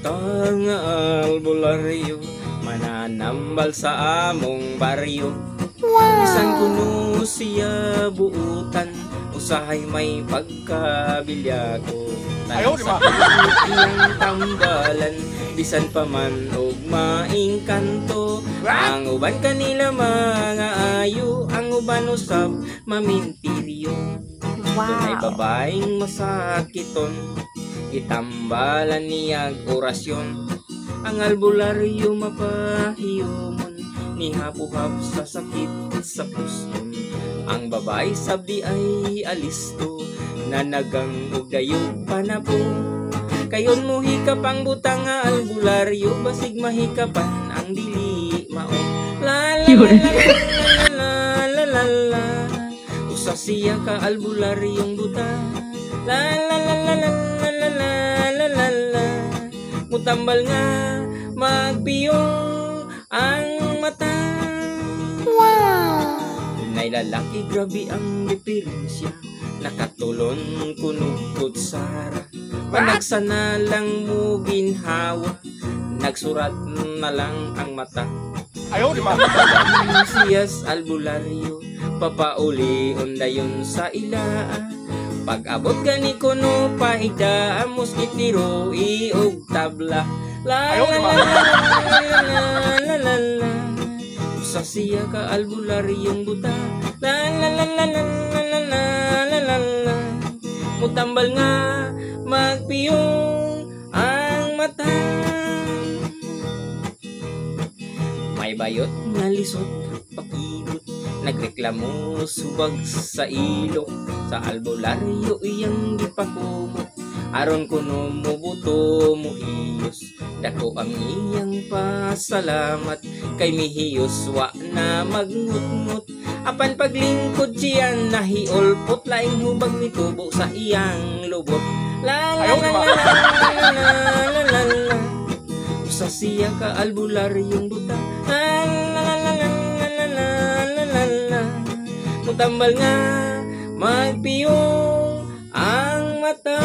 butang nga albularyo, mananambal sa among baryo. Bisan kuno siya buutan, usahay may pagkabilyago. Tanan sa iyang tambalan, bisan pa man og maingkanto. Ang uban kanila mga ayo, ang uban usab mamintiryo. Dunay babaeng masakiton, itambalan niyag orasyon. Ang albularyo mapahiyomon, nihapuhap sa sakit sa puston. Ang babae sabdi ay alisto, nanagang og dayog panapo. Kayon mo hikapang butang nga albularyo, basig mahikapan ang dili mao. La la la la la la la, usa siya ka albularyong buta. La la la la la la la la la la, mutambal nga magpiyong ang mata. Tunay lalaki, grabe ang diferensya, nakatulon kunugod sara. Panagsana lang mo ginhawa, nagsurat na lang ang mata. Ayaw, di ba? Siyas albularyo, papauli undayon sa ilaa. Pag-abot gani kuno pahigda, moskitiro iog tabla. La la la la la la la, usa siya ka albularyong buta. La la la la la la la la la la, mutambal nga magpiyong ang mata. May bayot nga lisot pakibot, nagreklamo subag sa ilok. Sa albularyo iyang gipakumot, aron kuno mo buto mo hiyos. Dako ang iyang pasalamat, kay mihiyos wa na magngut-ngut. Apan paglingkod siya nahiolpot, laing hubag nitubo sa iyang lubot. La la la la la la la la, usa siya ka albularyong buta. La la la la la la la la la, mutambal nga magpiyong ang mata.